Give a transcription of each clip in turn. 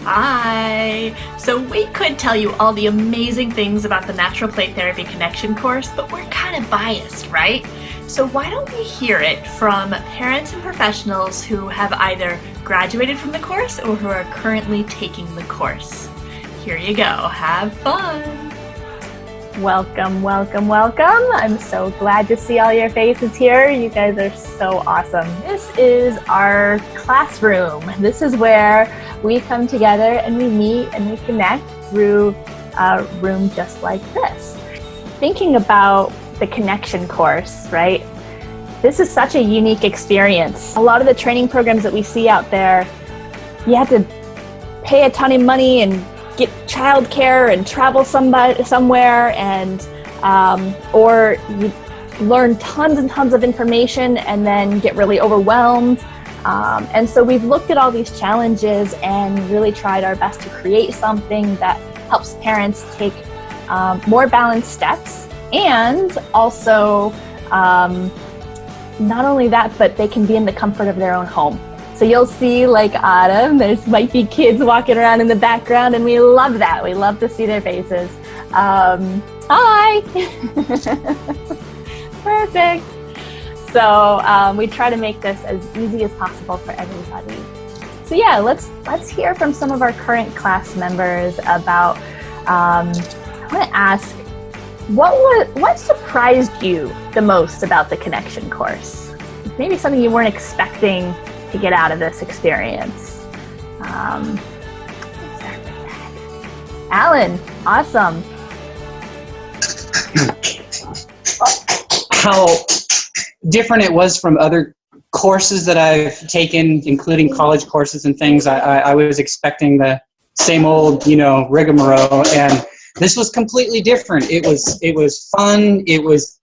Hi! So we could tell you all the amazing things about the Natural Play Therapy Connection course, but we're kind of biased, right? So why don't we hear it from parents and professionals who have either graduated from the course or who are currently taking the course. Here you go. Have fun! Welcome, welcome, welcome. I'm so glad to see all your faces here. You guys are so awesome. This is our classroom. This is where we come together and we meet and we connect through a room just like this. Thinking about the connection course, right? This is such a unique experience. A lot of the training programs that we see out there, you have to pay a ton of money and get childcare and travel somewhere, and or you learn tons and tons of information and then get really overwhelmed. And so we've looked at all these challenges and really tried our best to create something that helps parents take more balanced steps, and also not only that, but they can be in the comfort of their own home. So you'll see, like Autumn, there's might be kids walking around in the background, and we love that. We love to see their faces. Hi! Perfect. So we try to make this as easy as possible for everybody. So yeah, let's hear from some of our current class members about, I want to ask, what surprised you the most about the Connection course? Maybe something you weren't expecting to get out of this experience. Alan, awesome. How different it was from other courses that I've taken, including college courses and things. I was expecting the same old, rigmarole, and this was completely different. It was fun. It was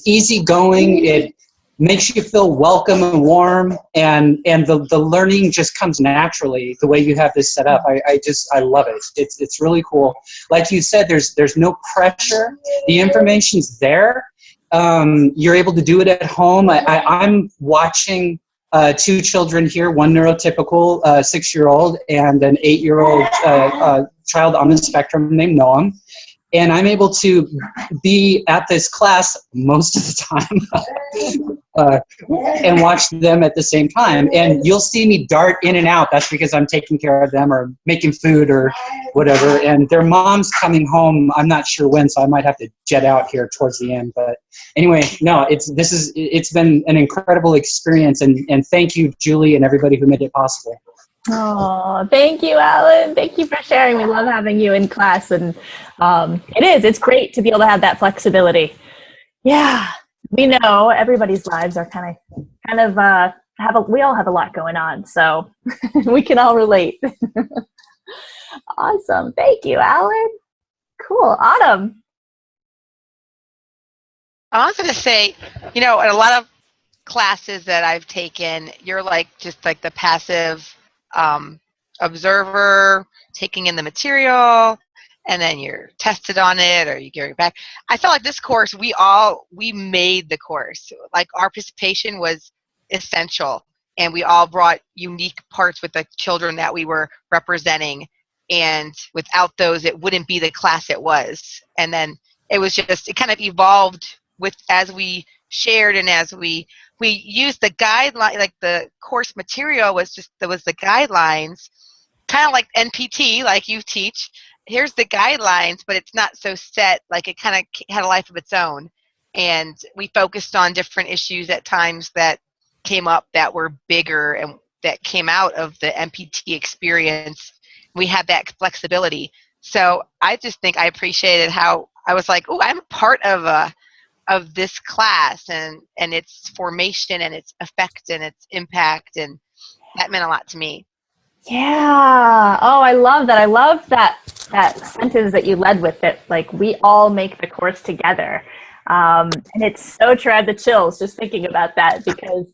easygoing. It makes you feel welcome and warm, and the learning just comes naturally the way you have this set up. I love it. It's really cool. Like you said, there's no pressure. The information's there. You're able to do it at home. I'm watching two children here, one neurotypical 6-year-old and an 8-year-old child on the spectrum named Noam. And I'm able to be at this class most of the time and watch them at the same time. And you'll see me dart in and out. That's because I'm taking care of them or making food or whatever. And their mom's coming home. I'm not sure when, so I might have to jet out here towards the end. But anyway, no, it's been an incredible experience. And thank you, Julie, and everybody who made it possible. Oh, thank you, Alan. Thank you for sharing. We love having you in class, and it's great to be able to have that flexibility. Yeah, we know everybody's lives are we all have a lot going on, so we can all relate. Awesome. Thank you, Alan. Cool. Autumn. I was going to say, in a lot of classes that I've taken, you're just like the passive observer, taking in the material, and then you're tested on it or you give it back. I felt like this course, we made the course. Like, our participation was essential, and we all brought unique parts with the children that we were representing, and without those it wouldn't be the class it was. And then it kind of evolved as we shared, and as we used the guideline, like the course material was the guidelines, kind of like NPT, like you teach. Here's the guidelines, but it's not so set. Like, it kind of had a life of its own, and we focused on different issues at times that came up that were bigger and that came out of the NPT experience. We had that flexibility. So I just think I appreciated how I was like, oh, I'm a part of this class and its formation and its effect and its impact, and that meant a lot to me. Yeah. Oh, I love that. I love that sentence that you led with it. Like, we all make the course together. And it's so true. I had the chills just thinking about that, because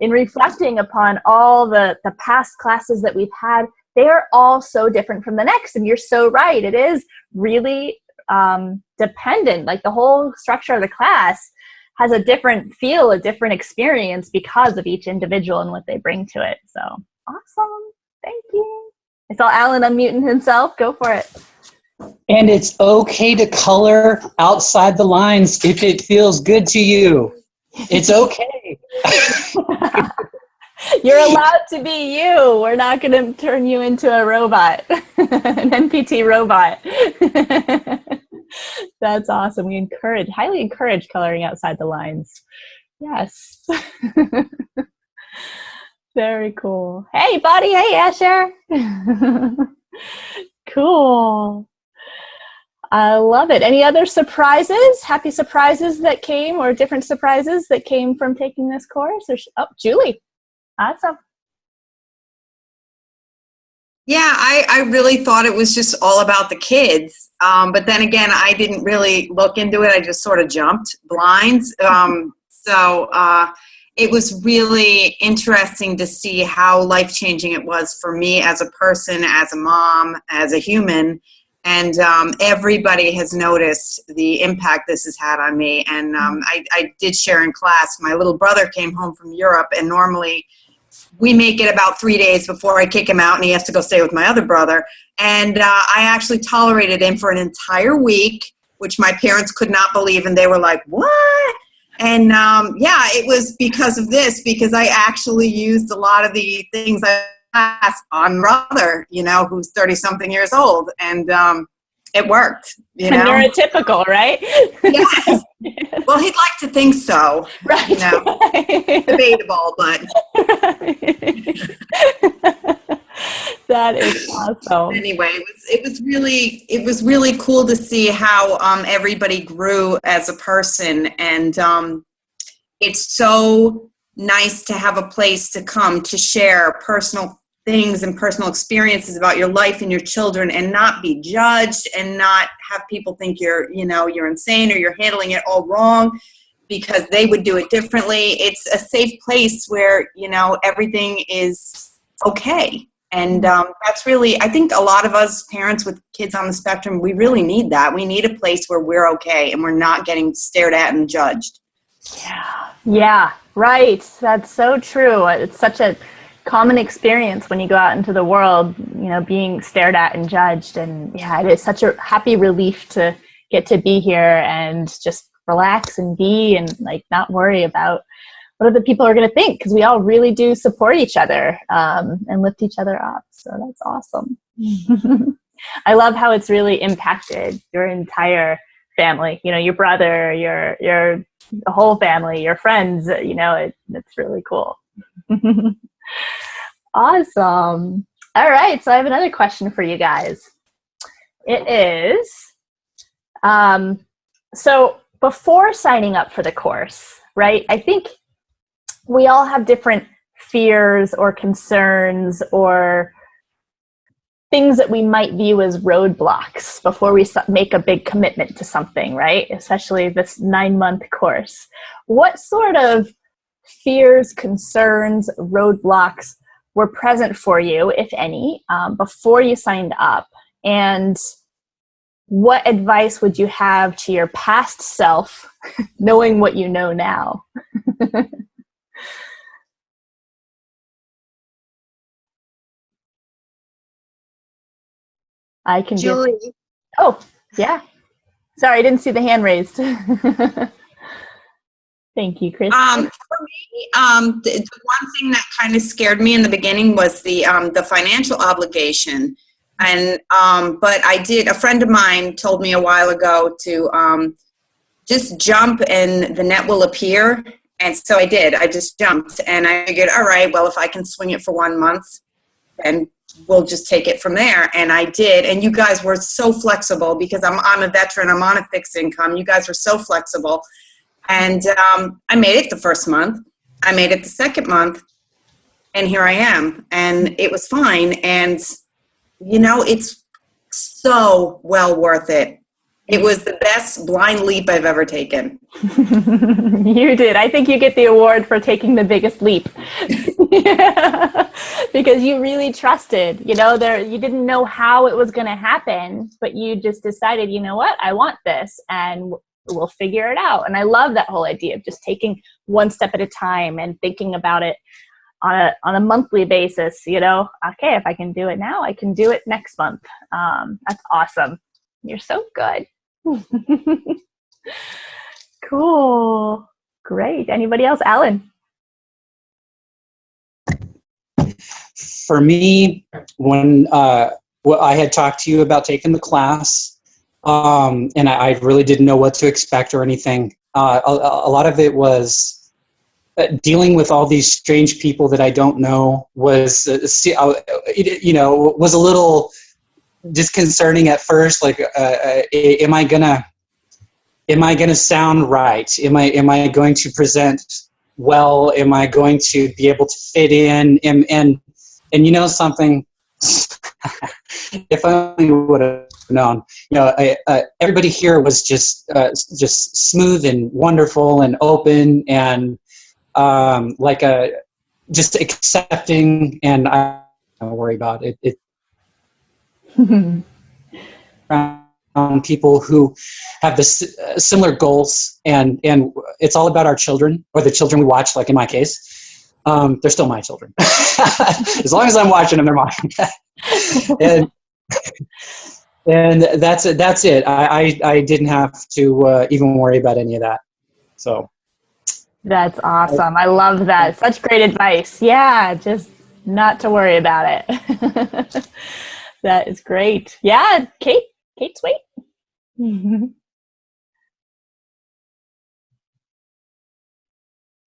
in reflecting upon all the past classes that we've had, they are all so different from the next. And you're so right. It is really dependent. Like, the whole structure of the class has a different feel, a different experience because of each individual and what they bring to it. So awesome. Thank you. I saw Alan unmuting himself. Go for it. And it's okay to color outside the lines if it feels good to you. It's okay. You're allowed to be you. We're not going to turn you into a robot, an NPT robot. That's awesome. We highly encourage coloring outside the lines. Yes. Very cool. Hey, buddy. Hey, Asher. Cool. I love it. Any other surprises, happy surprises that came, or different surprises that came from taking this course? Julie. Awesome. Yeah, I really thought it was just all about the kids. But then again, I didn't really look into it. I just sort of jumped blind. So it was really interesting to see how life-changing it was for me as a person, as a mom, as a human. And everybody has noticed the impact this has had on me. And I did share in class. My little brother came home from Europe, and normally we make it about 3 days before I kick him out, and he has to go stay with my other brother. And I actually tolerated him for an entire week, which my parents could not believe, and they were like, what? And yeah, it was because of this, because I actually used a lot of the things I asked on brother, who's 30-something years old, and it worked. Neurotypical, right? Yes. Well, he'd like to think so. Right. Debatable, but. That is awesome. Anyway, it was really cool to see how everybody grew as a person, and it's so nice to have a place to come to share personal things and personal experiences about your life and your children, and not be judged, and not have people think you're insane or you're handling it all wrong because they would do it differently. It's a safe place where everything is okay. And that's really, I think a lot of us parents with kids on the spectrum, we really need that. We need a place where we're okay and we're not getting stared at and judged. Yeah, right. That's so true. It's such a common experience when you go out into the world, being stared at and judged. And yeah, it is such a happy relief to get to be here and just relax and be, and not worry about what other people are going to think, because we all really do support each other and lift each other up. So that's awesome. I love how it's really impacted your entire family, your brother, your the whole family, your friends, it's really cool. Awesome. All right. So I have another question for you guys. It is, so before signing up for the course, right, I think we all have different fears or concerns or things that we might view as roadblocks before we make a big commitment to something, right? Especially this 9-month course. What sort of fears, concerns, roadblocks were present for you, if any, before you signed up? And what advice would you have to your past self, knowing what you know now? I can Julie. Oh, yeah. Sorry, I didn't see the hand raised. Thank you, Chris. For me, the one thing that kind of scared me in the beginning was the financial obligation. And but a friend of mine told me a while ago to just jump and the net will appear. And so I did. I just jumped, and I figured, all right, well, if I can swing it for 1 month, then we'll just take it from there. And I did. And you guys were so flexible, because I'm a veteran. I'm on a fixed income. You guys were so flexible. And I made it the first month. I made it the second month. And here I am. And it was fine. And, it's so well worth it. It was the best blind leap I've ever taken. You did. I think you get the award for taking the biggest leap. Yeah. Because you really trusted, you didn't know how it was going to happen, but you just decided, you know what, I want this, and we'll figure it out. And I love that whole idea of just taking one step at a time and thinking about it on a monthly basis, you know, okay, if I can do it now, I can do it next month. That's awesome. You're so good. Cool. Great. Anybody else? Alan? For me, when I had talked to you about taking the class, and I really didn't know what to expect or anything, a lot of it was dealing with all these strange people that I don't know was, was a little disconcerting at first. Like, am I gonna sound right? Am I going to present well? Am I going to be able to fit in? And you know something? If I only would have known. You know, everybody here was just smooth and wonderful and open and just accepting, and I don't worry about it. Around people who have similar goals, and it's all about our children, or the children we watch. Like in my case, they're still my children. As long as I'm watching them, they're mine. and that's it. I didn't have to even worry about any of that. So. That's awesome. I love that. Such great advice. Yeah, just not to worry about it. That is great. Yeah, Kate? Kate Sweet?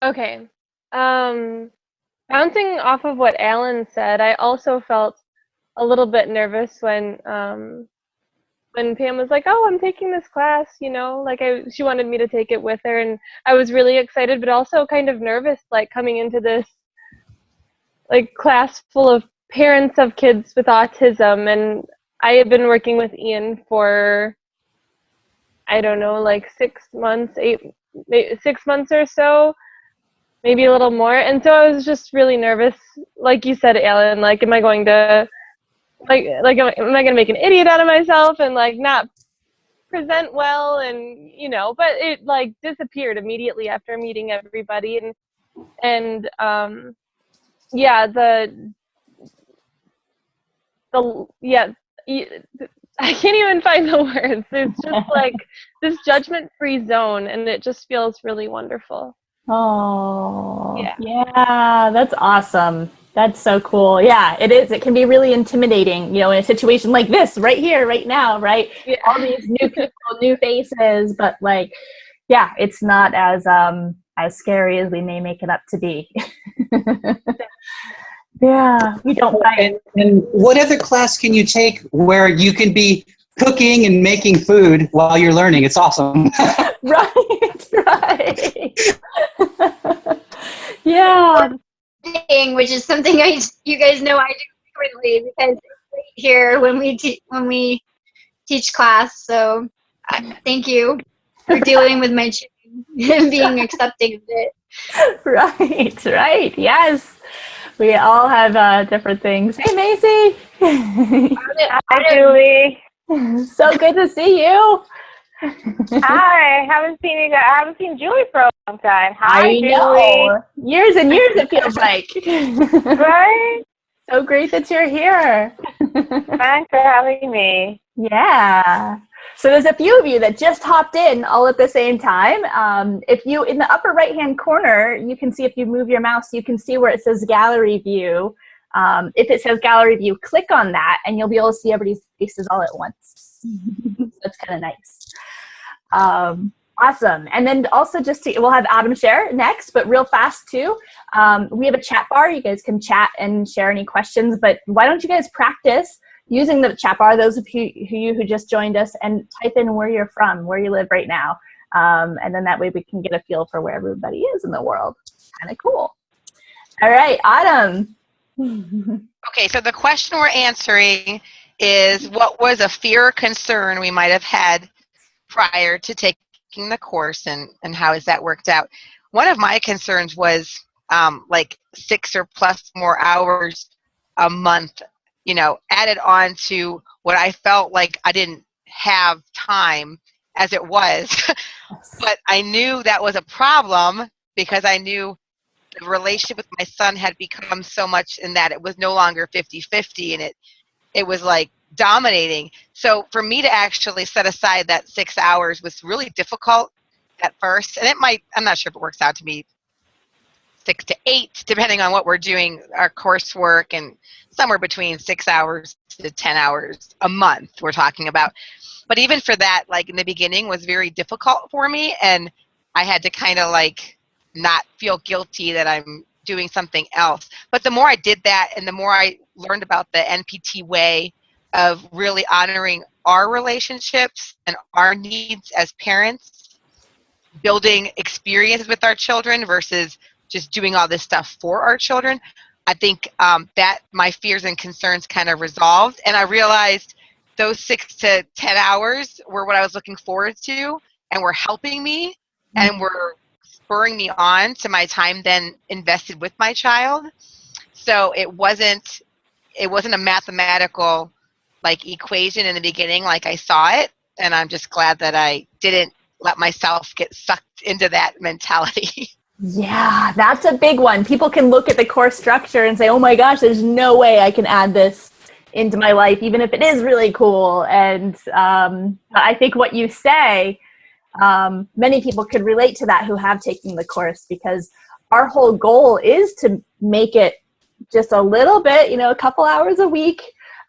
Okay. Bouncing off of what Alan said, I also felt a little bit nervous when Pam was like, "Oh, I'm taking this class," you know, like she wanted me to take it with her, and I was really excited, but also kind of nervous, like coming into this like class full of parents of kids with autism, and I had been working with Ian for, I don't know, like 6 months, 6 months or so, maybe a little more, and so I was just really nervous, like you said, Alan, like am I going to am I going to make an idiot out of myself and like not present well, and you know, but it like disappeared immediately after meeting everybody, and yeah, yeah, I can't even find the words. It's just like this judgment-free zone, and it just feels really wonderful. Oh, yeah, that's awesome. That's so cool. Yeah, it is. It can be really intimidating, you know, in a situation like this, right here, right now, right? Yeah. All these new people, new faces, but like, yeah, it's not as scary as we may make it up to be. Yeah, we don't fight. And what other class can you take where you can be cooking and making food while you're learning? It's awesome. Right. Yeah. Which is something you guys know I do frequently because it's late here when we teach class. So thank you for dealing with my chicken and being accepting of it. Right. Yes. We all have different things. Hey, Macy. Hi, Julie. So good to see you. Hi. Haven't seen you guys. I haven't seen Julie for a long time. Hi, I Julie. know. Years and years it feels like. Right? So great that you're here. Thanks for having me. Yeah. So there's a few of you that just hopped in all at the same time. If you, in the upper right-hand corner, you can see if you move your mouse, you can see where it says gallery view. If it says gallery view, click on that and you'll be able to see everybody's faces all at once. That's kind of nice. Awesome. And then also we'll have Adam share next, but real fast too. We have a chat bar. You guys can chat and share any questions, but why don't you guys practice using the chat bar, those of you who just joined us, and type in where you're from, where you live right now. And then that way we can get a feel for where everybody is in the world. Kind of cool. All right, Autumn. Okay, so the question we're answering is, what was a fear or concern we might have had prior to taking the course, and how has that worked out? One of my concerns was like 6 or plus more hours a month, you know, added on to what I felt like I didn't have time as it was. But I knew that was a problem because I knew the relationship with my son had become so much in that it was no longer 50-50, and it was like dominating. So for me to actually set aside that 6 hours was really difficult at first. And I'm not sure if it works out to be 6 to 8, depending on what we're doing, our coursework, and somewhere between 6 hours to 10 hours a month we're talking about. But even for that, like in the beginning, was very difficult for me, and I had to kind of like not feel guilty that I'm doing something else. But the more I did that, and the more I learned about the NPT way of really honoring our relationships and our needs as parents, building experiences with our children versus just doing all this stuff for our children, I think that my fears and concerns kind of resolved. And I realized those 6 to 10 hours were what I was looking forward to, and were helping me and were spurring me on to my time then invested with my child. So it wasn't a mathematical like equation in the beginning like I saw it, and I'm just glad that I didn't let myself get sucked into that mentality. Yeah, that's a big one. People can look at the course structure and say, oh my gosh, there's no way I can add this into my life, even if it is really cool. And I think what you say, many people could relate to that who have taken the course, because our whole goal is to make it just a little bit, a couple hours a week.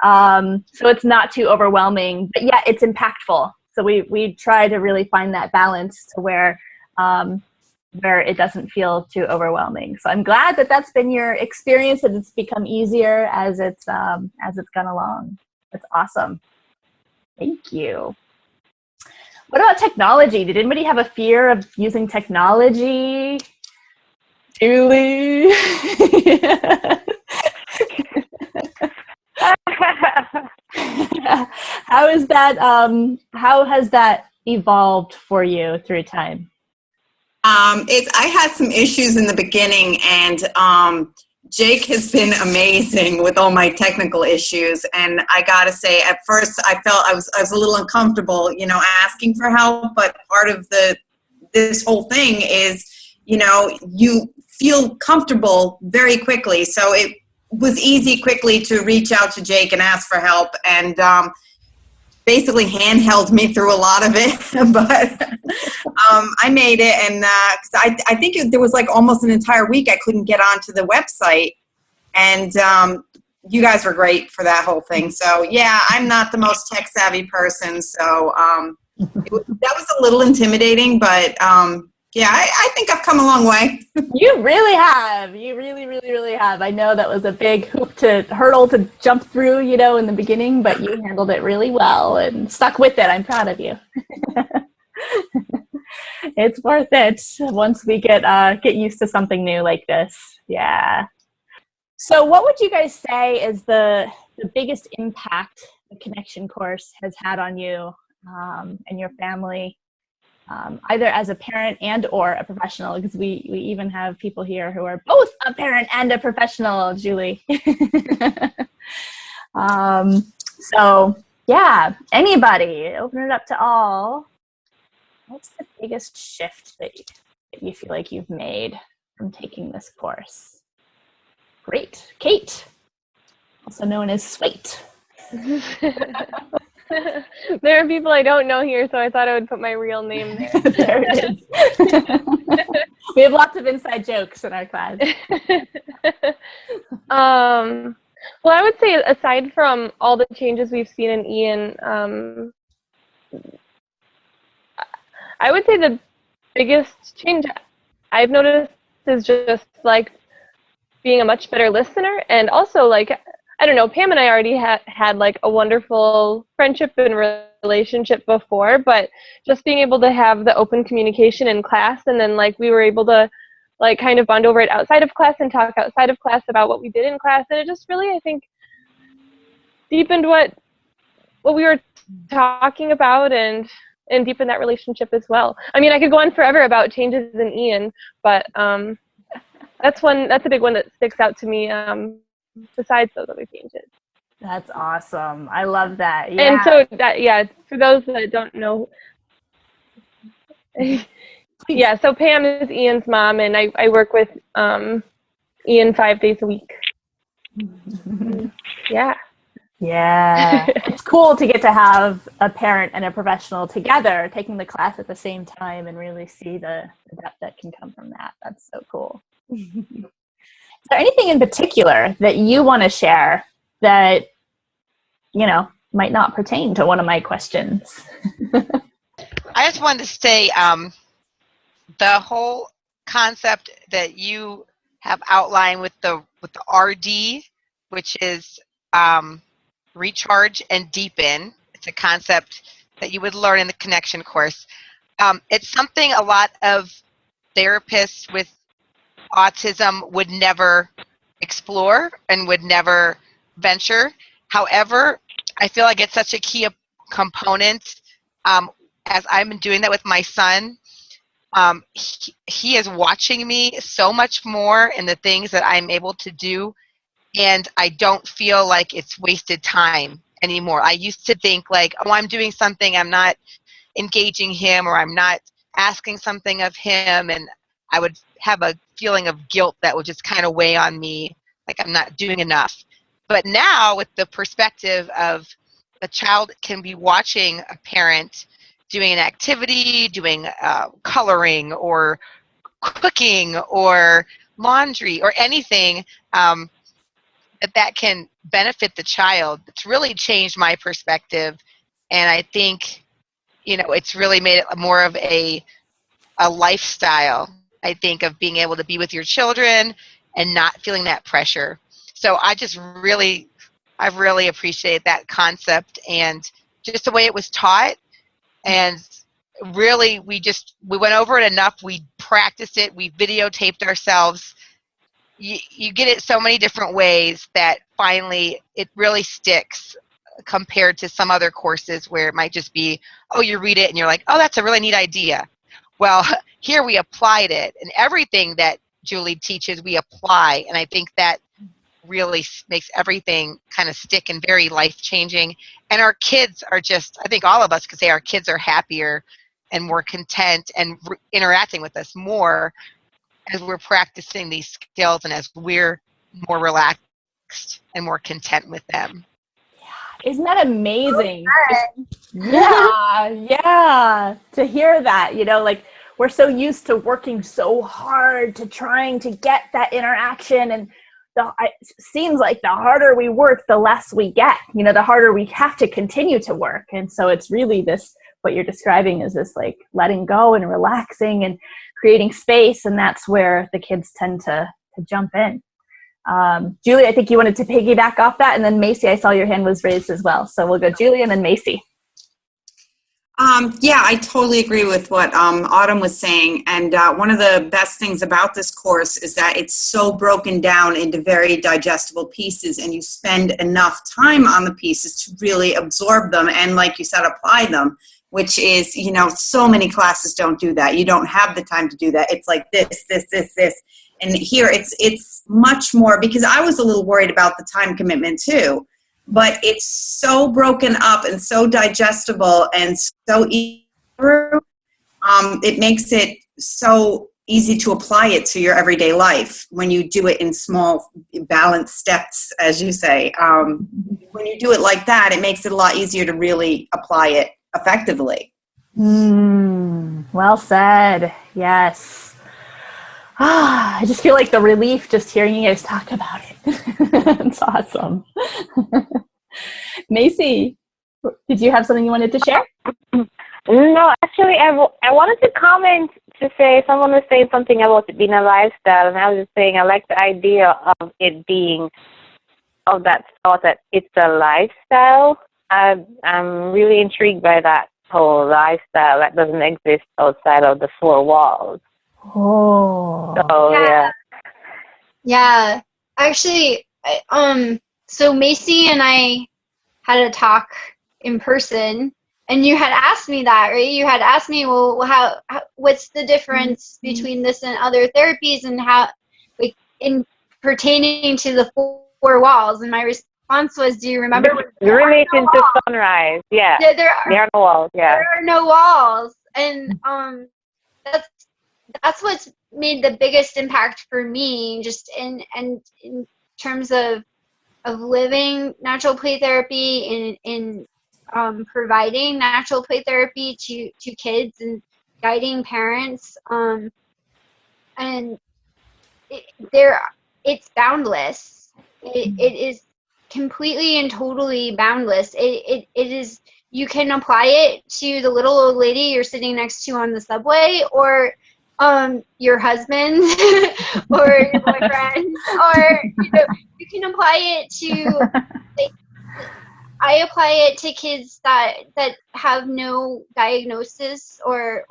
So it's not too overwhelming, but yeah, it's impactful. So we try to really find that balance to where it doesn't feel too overwhelming. So I'm glad that that's been your experience, that it's become easier as it's gone along. That's awesome. Thank you. What about technology? Did anybody have a fear of using technology? Julie? How has that evolved for you through time? I had some issues in the beginning, and Jake has been amazing with all my technical issues. And I gotta say, at first I felt I was a little uncomfortable, asking for help. But part of this whole thing is, you feel comfortable very quickly. So it was easy quickly to reach out to Jake and ask for help, and basically handheld me through a lot of it. But I made it, and 'cause I think there was like almost an entire week I couldn't get onto the website, and you guys were great for that whole thing. So yeah, I'm not the most tech savvy person, so that was a little intimidating, but yeah, I think I've come a long way. You really have. You really, really, really have. I know that was a big hurdle to jump through, in the beginning, but you handled it really well and stuck with it. I'm proud of you. It's worth it once we get used to something new like this. Yeah. So what would you guys say is the biggest impact the Connection course has had on you and your family? Either as a parent and or a professional, because we even have people here who are both a parent and a professional, Julie. So yeah, anybody, open it up to all. What's the biggest shift that you feel like you've made from taking this course? Great. Kate, also known as Swait. There are people I don't know here, so I thought I would put my real name there. There it is. We have lots of inside jokes in our class. Well, I would say aside from all the changes we've seen in Ian, I would say the biggest change I've noticed is just like being a much better listener, and also like, I don't know, Pam and I already had like a wonderful friendship and relationship before, but just being able to have the open communication in class, and then like we were able to like kind of bond over it outside of class and talk outside of class about what we did in class, and it just really, I think, deepened what we were talking about and deepened that relationship as well. I mean, I could go on forever about changes in Ian, but that's a big one that sticks out to me. Besides those other changes. That's awesome. I love that. Yeah. And so that, yeah, for those that don't know, Yeah, so Pam is Ian's mom, and I work with Ian 5 days a week. Yeah. Yeah. It's cool to get to have a parent and a professional together taking the class at the same time and really see the depth that can come from that. That's so cool. Is there anything in particular that you want to share that, might not pertain to one of my questions? I just wanted to say the whole concept that you have outlined with the RD, which is recharge and deepen. It's a concept that you would learn in the connection course. It's something a lot of therapists with autism would never explore and would never venture. However, I feel like it's such a key component. As I'm doing that with my son, he is watching me so much more in the things that I'm able to do, and I don't feel like it's wasted time anymore. I used to think like, oh, I'm doing something, I'm not engaging him, or I'm not asking something of him, and I would have a feeling of guilt that would just kind of weigh on me, like I'm not doing enough. But now, with the perspective of a child can be watching a parent doing an activity, doing coloring or cooking or laundry or anything, that can benefit the child. It's really changed my perspective, and I think it's really made it more of a lifestyle, I think, of being able to be with your children and not feeling that pressure. So I really appreciate that concept and just the way it was taught. And really, we went over it enough. We practiced it. We videotaped ourselves. You get it so many different ways that finally it really sticks compared to some other courses where it might just be, oh, you read it and you're like, oh, that's a really neat idea. Well, here we applied it, and everything that Julie teaches, we apply. And I think that really makes everything kind of stick and very life-changing. And our kids are I think all of us could say our kids are happier and more content and interacting with us more as we're practicing these skills and as we're more relaxed and more content with them. Isn't that amazing? Yeah. To hear that, like we're so used to working so hard to trying to get that interaction, and it seems like the harder we work, the less we get, the harder we have to continue to work. And so it's really what you're describing is this like letting go and relaxing and creating space. And that's where the kids tend to jump in. Julie, I think you wanted to piggyback off that, and then Macy, I saw your hand was raised as well. So we'll go Julie and then Macy. Yeah, I totally agree with what Autumn was saying. And one of the best things about this course is that it's so broken down into very digestible pieces, and you spend enough time on the pieces to really absorb them and, like you said, apply them, which is, so many classes don't do that. You don't have the time to do that. It's like this. And here it's much more, because I was a little worried about the time commitment too. But it's so broken up and so digestible and so easy. It makes it so easy to apply it to your everyday life when you do it in small, balanced steps, as you say. When you do it like that, it makes it a lot easier to really apply it effectively. Well said. Yes. I just feel like the relief just hearing you guys talk about it. It's awesome. Macy, did you have something you wanted to share? No, actually, I wanted to comment to say someone was saying something about it being a lifestyle, and I was just saying I like the idea of it being, of that thought that it's a lifestyle. I'm really intrigued by that whole lifestyle that doesn't exist outside of the four walls. Oh. So, yeah. Yeah. Actually, so Macy and I had a talk in person, and you had asked me that, right? You had asked me, well, what's the difference between this and other therapies, and how, like, in pertaining to the four walls? And my response was, do you remember? Relating to Sunrise, yeah. There are no walls, yeah. There are no walls, and that's what's made the biggest impact for me, just in terms of living natural play therapy, in providing natural play therapy to kids and guiding parents. And it's boundless. It is completely and totally boundless. It is. You can apply it to the little old lady you're sitting next to on the subway, or your husband, or your boyfriend, or you can apply it to. Like, I apply it to kids that have no diagnosis, or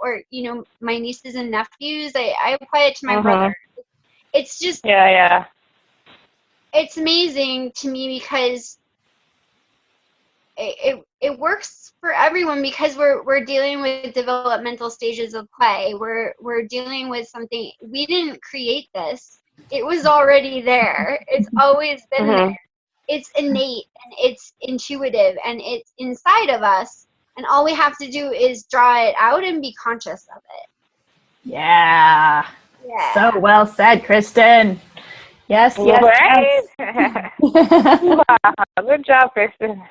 my nieces and nephews. I apply it to my brother. It's just it's amazing to me because it works for everyone, because we're dealing with developmental stages of play. We're dealing with something. We didn't create this. It was already there. It's always been there. It's innate and it's intuitive and it's inside of us, and all we have to do is draw it out and be conscious of it. Yeah. So well said, Kristen. Yes, Right? Wow, good job, Kristen.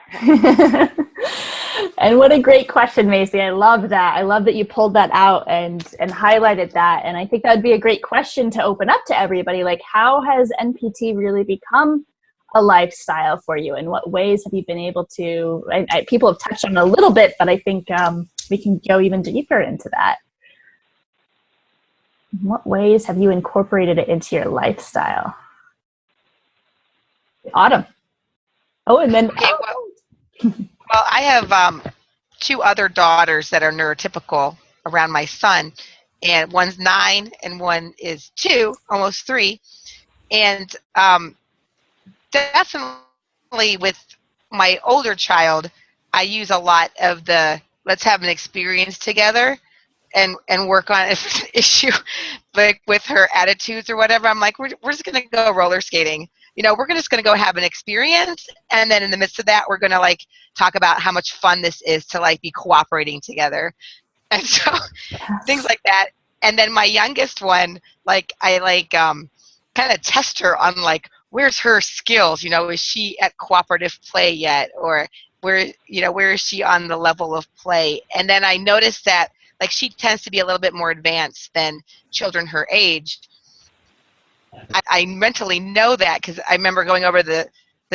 And what a great question, Macy. I love that. I love that you pulled that out and highlighted that. And I think that would be a great question to open up to everybody. Like, how has NPT really become a lifestyle for you? In what ways have you been able to, people have touched on it a little bit, but I think we can go even deeper into that. In what ways have you incorporated it into your lifestyle? Autumn. Oh, and then well, I have 2 other daughters that are neurotypical around my son, and one's 9 and one is 2, almost 3. And definitely with my older child, I use a lot of the let's have an experience together and work on an issue, like with her attitudes or whatever. I'm like, we're just going to go roller skating. We're just going to go have an experience. And then in the midst of that, we're going to like talk about how much fun this is to like be cooperating together. And so things like that. And then my youngest one, like I like kind of test her on like, where's her skills? Is she at cooperative play yet? Or where is she on the level of play? And then I noticed that like she tends to be a little bit more advanced than children her age. I mentally know that because I remember going over the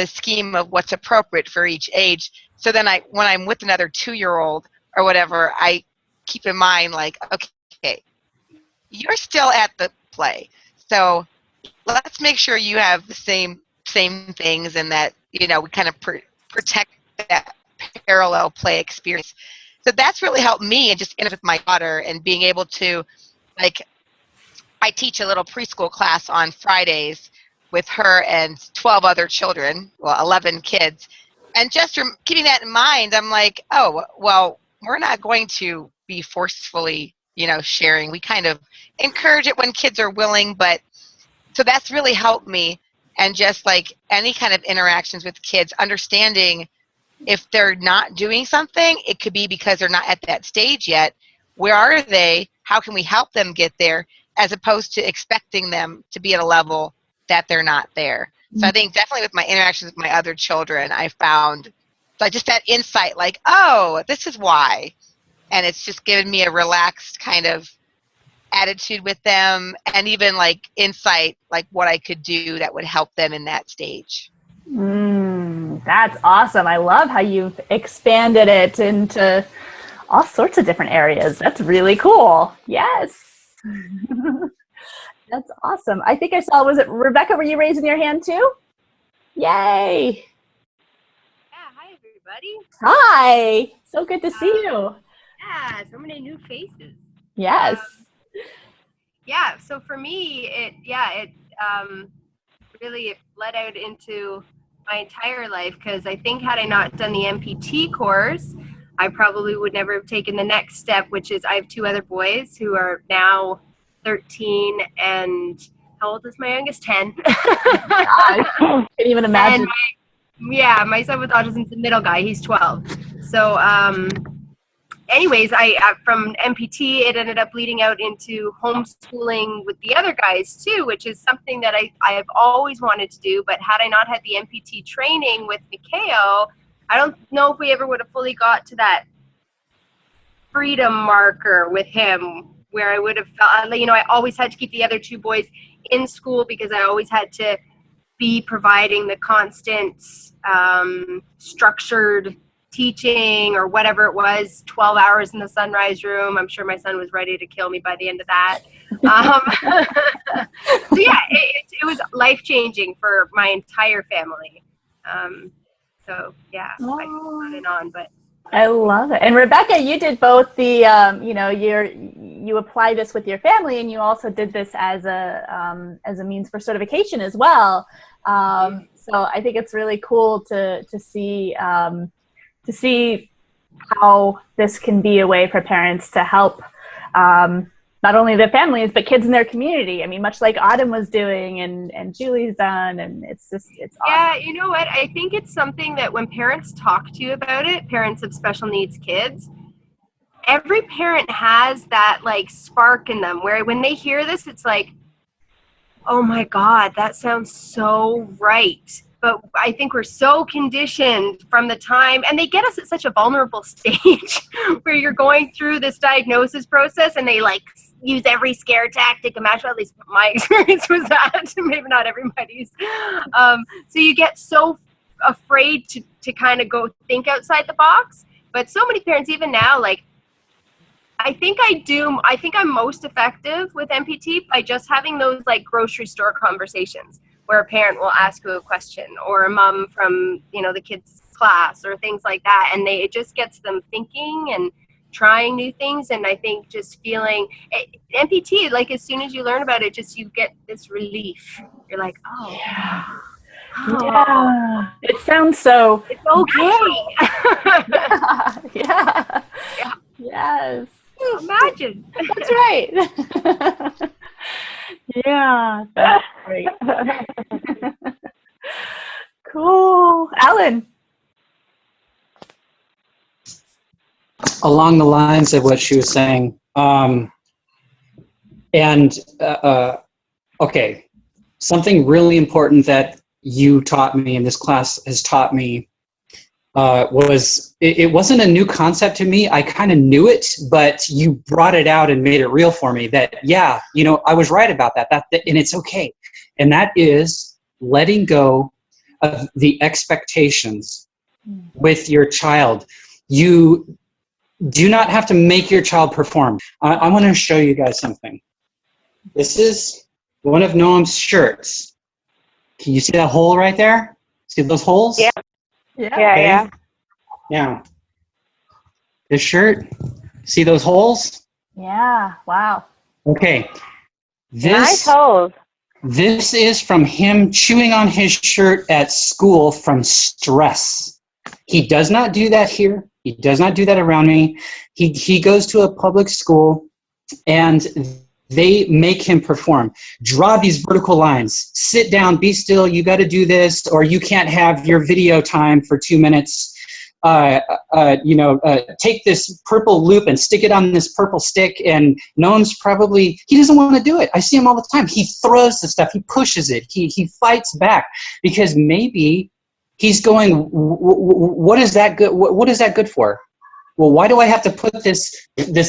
scheme of what's appropriate for each age. So then when I'm with another 2-year-old or whatever, I keep in mind like, okay, you're still at the play. So let's make sure you have the same things, and that, we kind of protect that parallel play experience. So that's really helped me, and just with my daughter, and being able to, like, I teach a little preschool class on Fridays with her and 12 other children, 11 kids. And just keeping that in mind, I'm like, oh, well, we're not going to be forcefully, sharing. We kind of encourage it when kids are willing, but so that's really helped me. And just like any kind of interactions with kids, understanding if they're not doing something, it could be because they're not at that stage yet. Where are they? How can we help them get there? As opposed to expecting them to be at a level that they're not there. So I think definitely with my interactions with my other children, I found just that insight, like, oh, this is why. And it's just given me a relaxed kind of attitude with them, and even like insight, like what I could do that would help them in that stage. That's awesome. I love how you've expanded it into all sorts of different areas. That's really cool. Yes. That's awesome. I think I saw, was it Rebecca, were you raising your hand too? Yay. Yeah, hi everybody. Hi. So good to see you. Yeah, so many new faces. Yes. Yeah, so for me, it really bled out into my entire life, because I think had I not done the MPT course, I probably would never have taken the next step, which is I have 2 other boys who are now 13 and how old is my youngest? 10. I can't even imagine. And my son with autism is the middle guy. He's 12. So, anyways, from MPT, it ended up leading out into homeschooling with the other guys too, which is something that I've always wanted to do. But had I not had the MPT training with Mikhail, I don't know if we ever would have fully got to that freedom marker with him, where I would have felt, you know, I always had to keep the other two boys in school because I always had to be providing the constant structured teaching or whatever it was, 12 hours in the sunrise room. I'm sure my son was ready to kill me by the end of that. So yeah, it was life-changing for my entire family. So yeah, I could go on and on, but I love it. And Rebecca, you did both the, you know, you apply this with your family, and you also did this as a means for certification as well. So I think it's really cool to see how this can be a way for parents to help not only their families, but kids in their community. I mean, much like Autumn was doing and Julie's done, and it's awesome. Yeah, you know what? I think it's something that when parents talk to you about it, parents of special needs kids, every parent has that like spark in them where when they hear this, it's like, oh my God, that sounds so right. But I think we're so conditioned from the time, and they get us at such a vulnerable stage where you're going through this diagnosis process and they like use every scare tactic imaginable. At least my experience was that, maybe not everybody's. So you get so afraid to kind of go think outside the box. But so many parents, even now, like, I think I'm most effective with MPT by just having those like grocery store conversations where a parent will ask you a question, or a mom from, you know, the kids' class or things like that. And it just gets them thinking and trying new things. And I think just feeling MPT, like as soon as you learn about it, just you get this relief. You're like, oh, yeah. Yeah. It sounds so. It's okay. Yeah. Yeah. Yes. Imagine. That's right. Yeah, that's great. Cool. Alan. Along the lines of what she was saying, okay, something really important that you taught me and this class has taught me was it wasn't a new concept to me. I kind of knew it, but you brought it out and made it real for me that, yeah, you know, I was right about that, and it's okay. And that is letting go of the expectations with your child. You do not have to make your child perform. I want to show you guys something. This is one of Noam's shirts. Can you see that hole right there? See those holes? Yeah. Yeah. Okay. Yeah. Now, this shirt, see those holes? Yeah. Wow. Okay. Nice holes. This is from him chewing on his shirt at school from stress. He does not do that here. He does not do that around me. He goes to a public school and they make him perform. Draw these vertical lines. Sit down, be still, you got to do this, or you can't have your video time for 2 minutes. Take this purple loop and stick it on this purple stick, and Noam's probably, he doesn't want to do it. I see him all the time. He throws the stuff, he pushes it, he fights back, because maybe he's going, what is that good? What is that good for? Well, why do I have to put this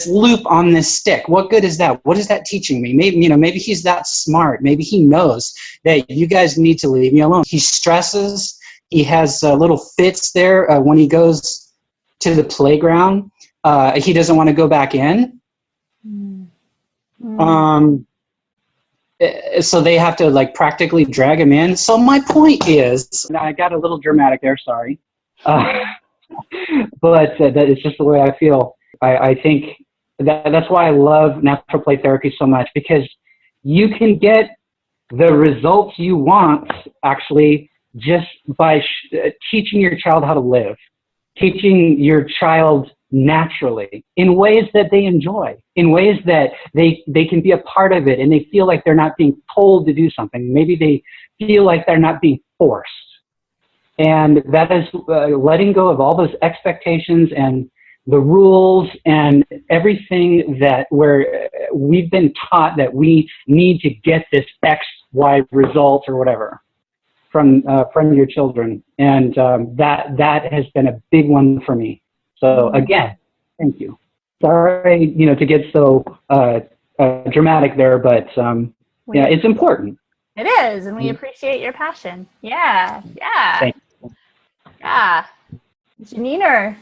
loop on this stick? What good is that? What is that teaching me? Maybe he's that smart. Maybe he knows that you guys need to leave me alone. He stresses. He has little fits there when he goes to the playground. He doesn't want to go back in. So they have to like practically drag him in. So my point is, I got a little dramatic there, sorry. But that is just the way I feel. I think that's why I love natural play therapy so much, because you can get the results you want actually just by teaching your child how to live, teaching your child naturally in ways that they enjoy, in ways that they can be a part of it and they feel like they're not being told to do something. Maybe they feel like they're not being forced. And that is letting go of all those expectations and the rules and everything that where we've been taught that we need to get this X, Y result or whatever from your children. And that has been a big one for me. So again, thank you. Sorry, to get so dramatic there, but yeah, it's important. It is, and we appreciate your passion. Yeah. Thank you. Yeah. Janina.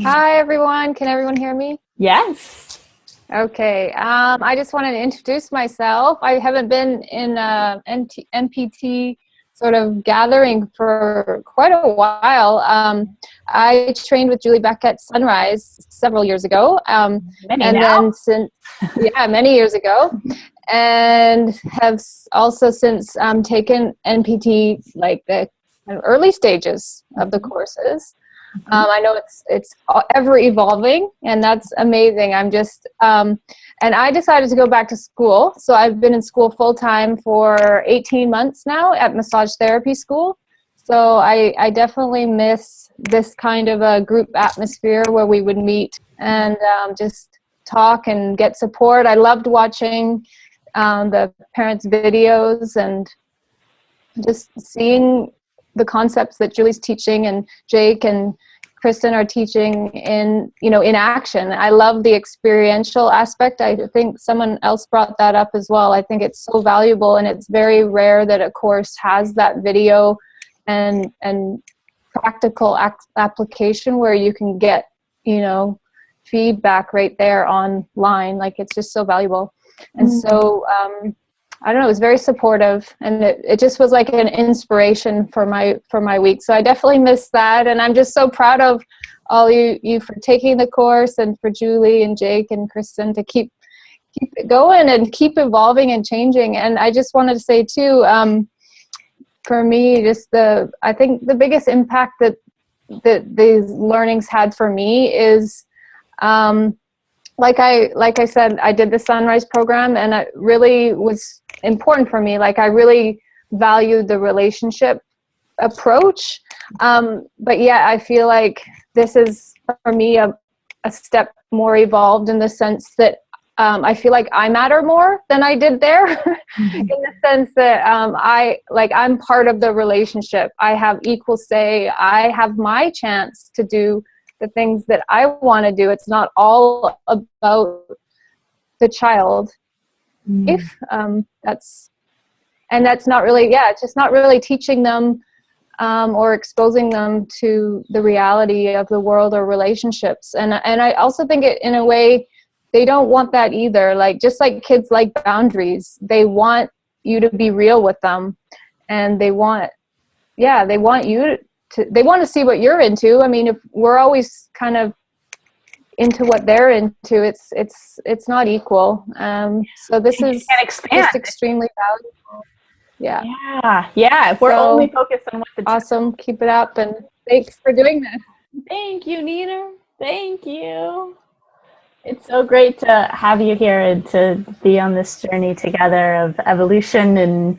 Hi, everyone. Can everyone hear me? Yes. Okay. I just wanted to introduce myself. I haven't been in a NPT sort of gathering for quite a while. I trained with Julie Beck at Sunrise several years ago. Then many years ago. And have also since taken NPT, like the early stages of the courses. I know it's ever evolving, and that's amazing. I'm just, and I decided to go back to school. So I've been in school full time for 18 months now at massage therapy school. So I definitely miss this kind of a group atmosphere where we would meet and just talk and get support. I loved watching the parents' videos and just seeing the concepts that Julie's teaching and Jake and Kristen are teaching in action. I love the experiential aspect. I think someone else brought that up as well. I think it's so valuable, and it's very rare that a course has that video and practical application where you can get, feedback right there online. Like, it's just so valuable. And so, I don't know, it was very supportive, and it just was like an inspiration for my week. So I definitely miss that, and I'm just so proud of all you for taking the course, and for Julie and Jake and Kristen to keep it going and keep evolving and changing. And I just wanted to say too, for me, I think the biggest impact that these learnings had for me is, like I said, I did the Sunrise program, and it really was important for me. Like, I really valued the relationship approach. But yeah, I feel like this is, for me, a step more evolved in the sense that I feel like I matter more than I did there, in the sense that I'm part of the relationship. I have equal say. I have my chance to do the things that I want to do. It's not all about the child. If that's not really, it's just not really teaching them or exposing them to the reality of the world or relationships. And I also think it, in a way, they don't want that either. Like, just like kids like boundaries, they want you to be real with them, and they want you they want to see what you're into. I mean, if we're always kind of into what they're into, it's not equal. So this is just extremely valuable. Yeah. If we're only focused on what the awesome, keep it up, and thanks for doing this. Thank you, Nina. Thank you. It's so great to have you here and to be on this journey together of evolution and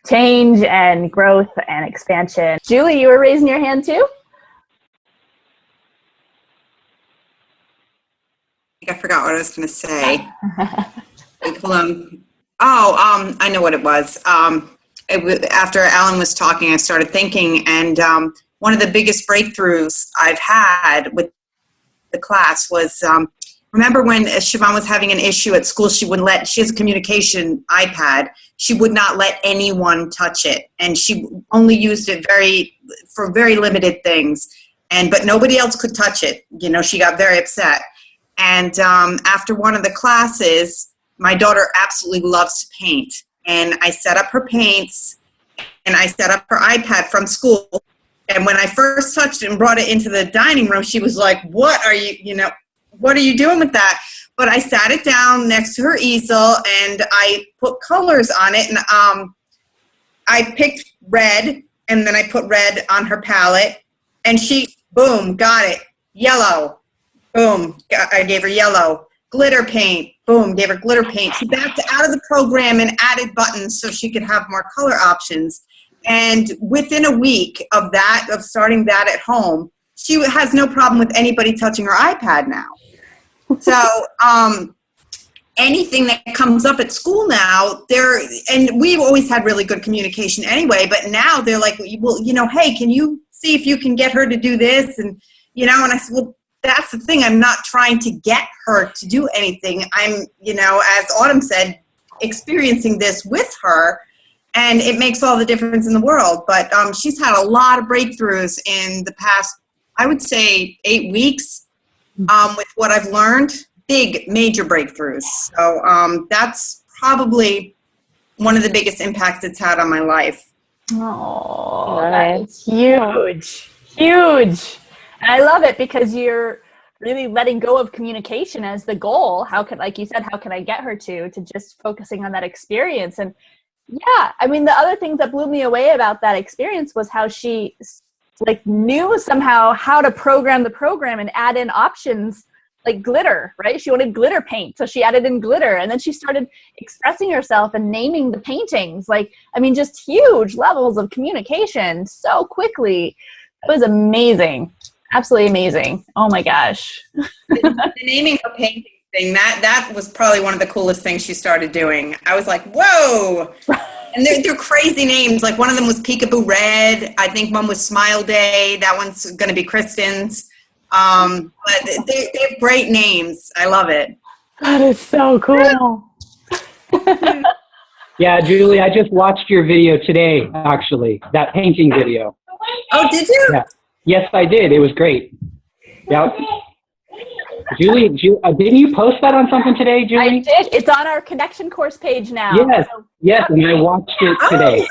change and growth and expansion. Julie, you were raising your hand too? I forgot what I was going to say. Wait, hold on. Oh, I know what it was. After Alan was talking, I started thinking, and one of the biggest breakthroughs I've had with the class was, remember when Siobhan was having an issue at school, she has a communication iPad. She would not let anyone touch it, and she only used it for very limited things, but nobody else could touch it. She got very upset. And after one of the classes, my daughter absolutely loves to paint, and I set up her paints, and I set up her iPad from school. And when I first touched it and brought it into the dining room, she was like, what are you doing with that? But I sat it down next to her easel, and I put colors on it, and I picked red, and then I put red on her palette, and she, boom, got it. Yellow, boom, I gave her yellow. Glitter paint, boom, gave her glitter paint. She backed out of the program and added buttons so she could have more color options. And within a week of that, of starting that at home, she has no problem with anybody touching her iPad now. So anything that comes up at school now, and we've always had really good communication anyway, but now they're like, well, hey, can you see if you can get her to do this? And, and I said, well, that's the thing. I'm not trying to get her to do anything. I'm, as Autumn said, experiencing this with her. And it makes all the difference in the world. But she's had a lot of breakthroughs in the past, I would say, 8 weeks with what I've learned. Big, major breakthroughs. So that's probably one of the biggest impacts it's had on my life. Oh, that's huge. Huge. And I love it because you're really letting go of communication as the goal. Like you said, how can I get her to just focusing on that experience? And yeah, I mean, the other thing that blew me away about that experience was how she knew somehow how to program the program and add in options like glitter, right? She wanted glitter paint, so she added in glitter, and then she started expressing herself and naming the paintings. Just huge levels of communication so quickly. It was amazing. Absolutely amazing. Oh my gosh. The naming her painting thing, that was probably one of the coolest things she started doing. I was like, whoa. And they're crazy names. Like one of them was Peekaboo Red. I think one was Smile Day. That one's going to be Kristen's. But they have great names. I love it. That is so cool. Yeah, Julie, I just watched your video today, actually, that painting video. Oh, did you? Yeah. Yes, I did. It was great. Yeah. Julie, didn't you post that on something today, Julie? I did. It's on our connection course page now. Yes, yes, and I watched it today.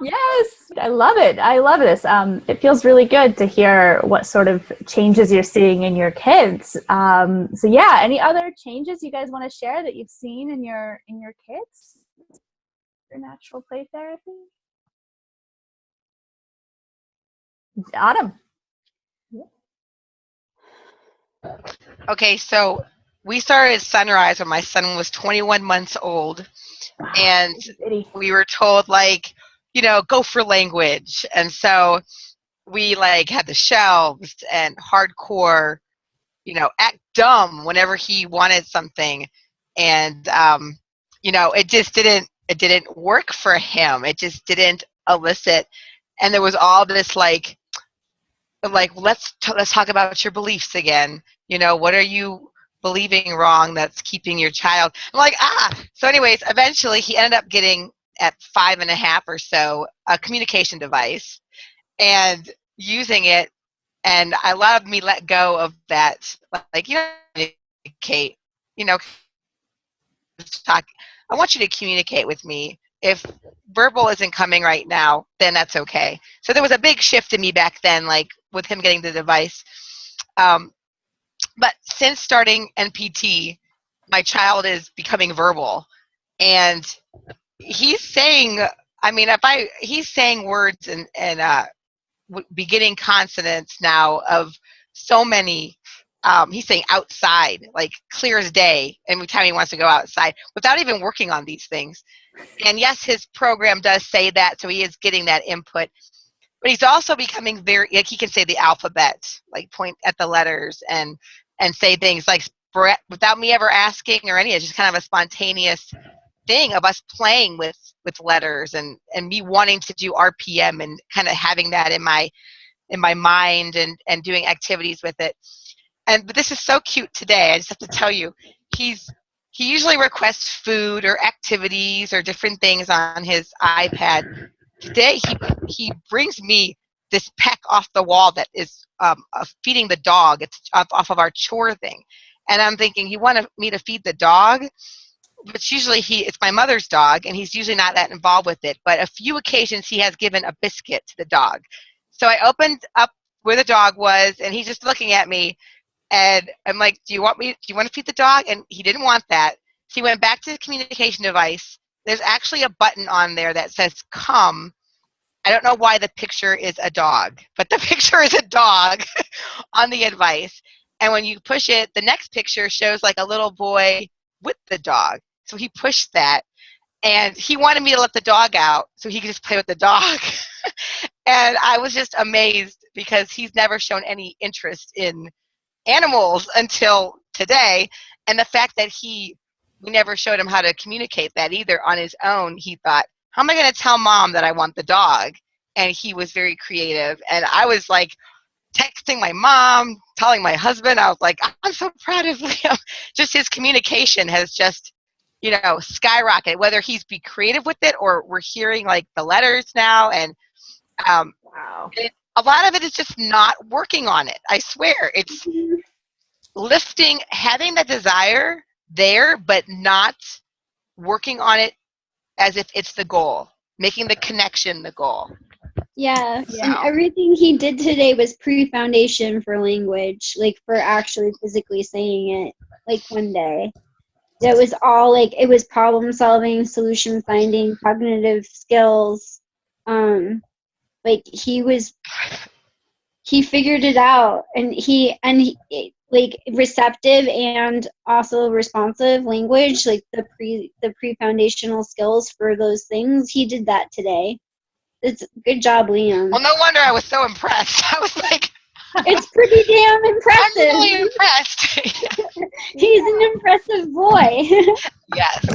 Yes, I love it. I love this. It feels really good to hear what sort of changes you're seeing in your kids. So yeah, any other changes you guys want to share that you've seen in your kids? Your natural play therapy? Autumn. Okay, so we started at Sunrise when my son was 21 months old, and we were told go for language, and so we had the shelves and hardcore, act dumb whenever he wanted something, and it didn't work for him. It just didn't elicit, and there was all this let's talk about your beliefs again. What are you believing wrong that's keeping your child? I'm like, so anyways, eventually he ended up getting at 5.5 or so a communication device and using it, and I love me let go of that, communicate, talk. I want you to communicate with me. If verbal isn't coming right now, then that's okay. So there was a big shift in me back then, with him getting the device. But since starting NPT, my child is becoming verbal, and he's saying, he's saying words and beginning consonants now of so many. He's saying outside, clear as day, every time he wants to go outside without even working on these things. And yes, his program does say that, so he is getting that input. But he's also becoming very, he can say the alphabet, point at the letters and say things without me ever asking or any. It's just kind of a spontaneous thing of us playing with letters and me wanting to do RPM and kind of having that in my mind and doing activities with it. But this is so cute today. I just have to tell you, he usually requests food or activities or different things on his iPad. Today he brings me this peck off the wall that is feeding the dog. It's off of our chore thing, and I'm thinking he wanted me to feed the dog, but usually it's my mother's dog, and he's usually not that involved with it. But a few occasions he has given a biscuit to the dog. So I opened up where the dog was, and he's just looking at me. And I'm like, do you want to feed the dog? And he didn't want that. So he went back to the communication device. There's actually a button on there that says come. I don't know why the picture is a dog, but the picture is a dog on the device. And when you push it, the next picture shows a little boy with the dog. So he pushed that. And he wanted me to let the dog out so he could just play with the dog. And I was just amazed because he's never shown any interest in animals until today. And the fact that we never showed him how to communicate that either on his own. He thought, how am I going to tell mom that I want the dog? And he was very creative. And I was like texting my mom, telling my husband, I was like, I'm so proud of Liam. Just his communication has just, skyrocketed, whether he's be creative with it or we're hearing like the letters now. And Wow. a lot of it is just not working on it. I swear it's lifting, having the desire there, but not working on it as if it's the goal, making the connection the goal. Yeah, and everything he did today was pre-foundation for language, like for actually physically saying it, like one day. It was all like, it was problem solving, solution finding, cognitive skills. Like he figured it out, and he like receptive and also responsive language, like the pre-foundational skills for those things. He did that today. It's good job, Liam. Well, no wonder I was so impressed. I was like, it's pretty damn impressive. I'm really impressed. He's an impressive boy. Yes.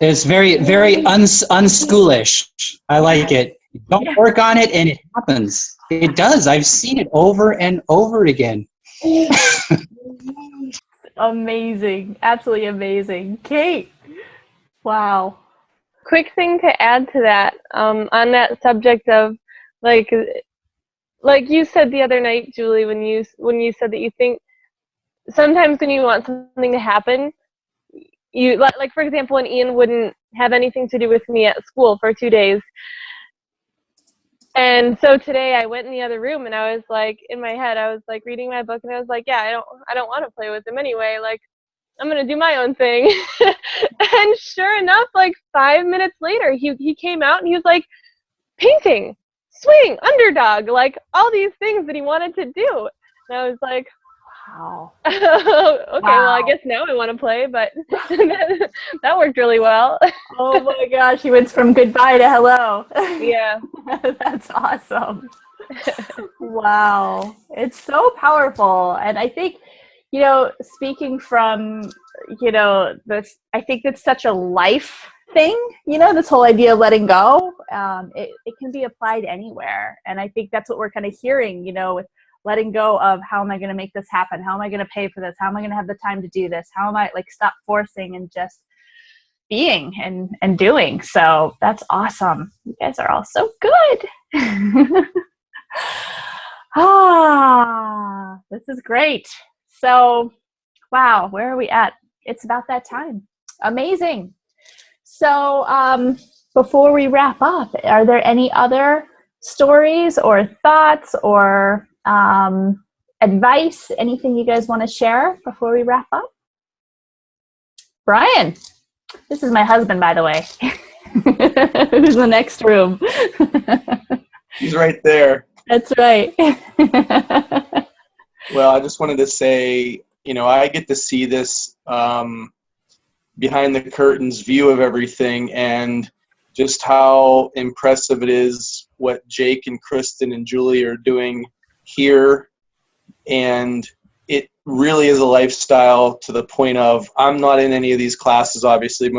It's very, very unschoolish. I like it. Don't work on it, and it happens. It does. I've seen it over and over again. Amazing. Absolutely amazing. Kate. Wow. Quick thing to add to that, on that subject of like you said the other night, Julie, when you said that you think sometimes when you want something to happen, you like for example, when Ian wouldn't have anything to do with me at school for 2 days. And so today I went in the other room and I was like, in my head, I was like reading my book and I was like, yeah, I don't want to play with him anyway. Like, I'm going to do my own thing. And sure enough, like 5 minutes later, he came out and he was like, painting, swing, underdog, like all these things that he wanted to do. And I was like, wow. Okay, wow. Well, I guess now I want to play, but that worked really well. Oh my gosh, he went from goodbye to hello. Yeah. That's awesome. Wow. It's so powerful. And I think, speaking from, this, I think it's such a life thing, this whole idea of letting go. It can be applied anywhere. And I think that's what we're kind of hearing, with letting go of how am I going to make this happen? How am I going to pay for this? How am I going to have the time to do this? How am I stop forcing and just being and doing? So that's awesome. You guys are all so good. This is great. So, wow, where are we at? It's about that time. Amazing. So before we wrap up, are there any other stories or thoughts or advice, anything you guys want to share before we wrap up? Brian, this is my husband, by the way. Who's in the next room? He's right there. That's right. Well, I just wanted to say, I get to see this behind the curtains view of everything, and just how impressive it is what Jake and Kristen and Julie are doing here. And it really is a lifestyle to the point of, I'm not in any of these classes, obviously.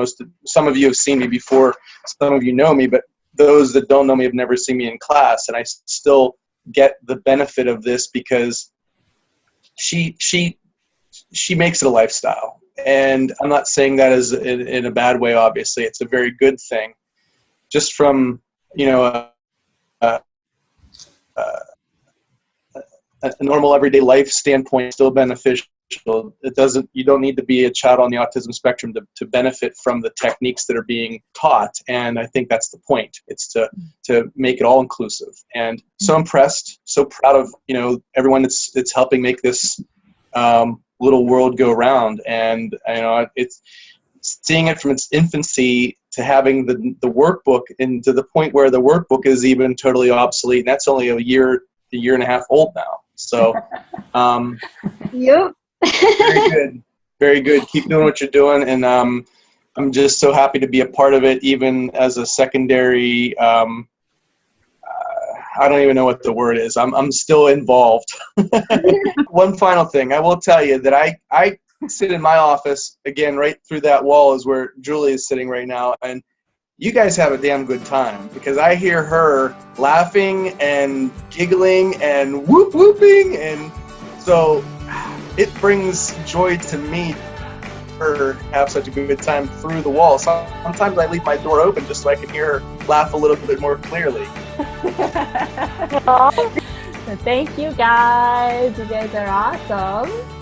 Some of you have seen me before, some of you know me, but those that don't know me have never seen me in class, and I still get the benefit of this because she makes it a lifestyle. And I'm not saying that as in a bad way, obviously. It's a very good thing. Just from, a normal everyday life standpoint, still beneficial. You don't need to be a child on the autism spectrum to benefit from the techniques that are being taught. And I think that's the point. It's to make it all inclusive. And so impressed, so proud of, everyone that's helping make this little world go round. And, it's seeing it from its infancy to having the workbook, and to the point where the workbook is even totally obsolete. And that's only a year and a half old now. So, Yep. very good. Very good. Keep doing what you're doing. And I'm just so happy to be a part of it, even as a secondary. I don't even know what the word is. I'm still involved. One final thing, I will tell you that I sit in my office, again, right through that wall is where Julie is sitting right now, and you guys have a damn good time because I hear her laughing and giggling and whooping, and so it brings joy to me her have such a good time through the wall. Sometimes I leave my door open just so I can hear her laugh a little bit more clearly. So thank you guys. You guys are awesome.